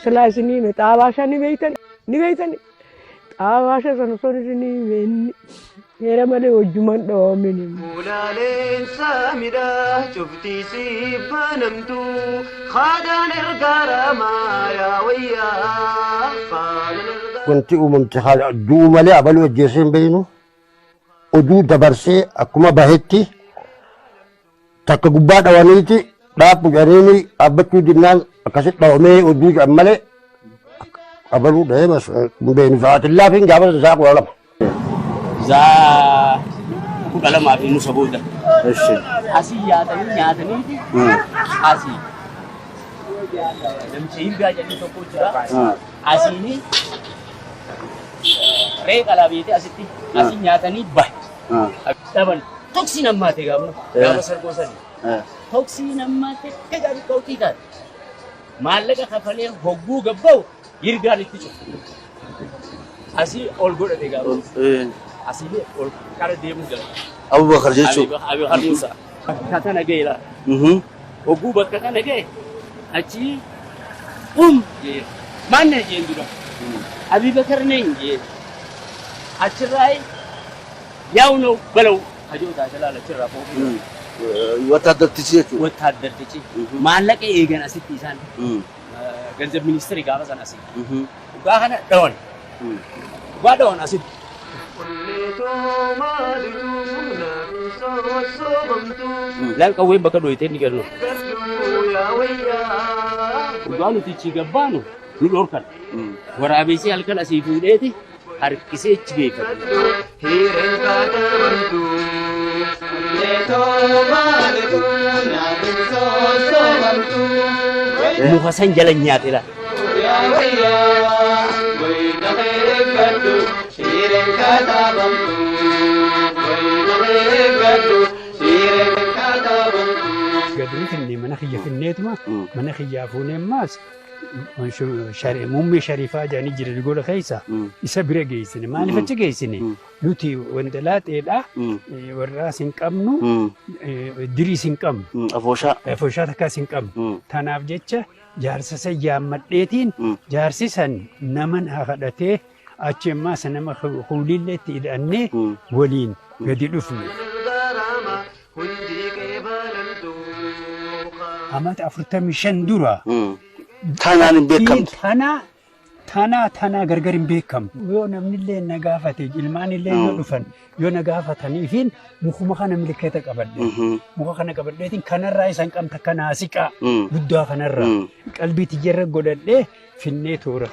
selaasni mexaabasha ni beeytan xaabasha sana sonini wenni yera male wajjuman dhoomini ulaaleen saamida cufti sibanamtu khadaan ergaarama yaa wayyaa kunti uumamte haala aduu malee abaluu ajjeesee hin beeynu oduu dabarsee akkuma bahetti takka gubbaa dhawaniiti dhaabu janiini dhaabbachuu dinnaan akkasitti dhawamee oduu jedhan malee abaluu dhahee bas hin beeynu sa'aatillaa fi gaafasa isaa kudha lama. Kudha lamaa fi nusa booda. Asii nyaatanii asii. Namichi hirgaa jedhanii tokko jira. Asiini ree qalaabeeti asitti asii nyaatanii bahe. Dhaban toksii nammaate gaafa sargoo sanii. Toksii nammaate gaafa qawxii taate. Maallaqa kafalee hogguu gabba'u hirgaan itti cufu. Asii ol godhate gaafa. Asii ol kara deemuu jira. Abubakar jechuudha. Abubakar Musa. Bakka kana ga'e laa. Hogguu bakka kana ga'e achi maanne jeen dura. Abubakar ne jeen. Achirraa yaa'u ነው በለው hajoota jalaala achirraa foofu. Wattaaddartichi jechuudha. Wattaaddartichi. Maallaqa eegan asitti isaan. Ganzab ministeerii gaafa sana asii. Dhugaa kana dhawan. Dhugaa dhawan asitti. Laal qawween bakka dhohitee ni galnu. Dhugaa nuti ichi gabbaanu nu dhorkan. Waraabessi halkan asii fuudheeti harkisee ichi geeffatu. Muka san jala nyaatee laa. Gadriifinni mana kiyya finneetuma mana kiyyaa fuuneemmaas muummee sharifaa jedhanii jiran gola keessa isa bira geessine maaliif achi geessine nuti wanta laaxeedha warraas hin qabnu diriis hin qabnu afooshaa takkaas hin qabnu tanaaf jecha jaarsa san yaammadheetiin jaarsi san naman kadhatee achi ammaas nama huliillee itti hidhannee waliin gadi dhufne. Amata 45 dura. Tanaan hin beekamtu. Tanaa gargar hin beekamtu. Yoo namni illee na gaafate ilmaan illee yoo dhufan yoo na gaafataniifiin mukuma kana milikeeta qabadhe. Muka kana qabadheetiin kanarraa isaan qabta kanaa siqaa guddaa kanarraa qalbii tiyyaarra godhadhee finnee toora.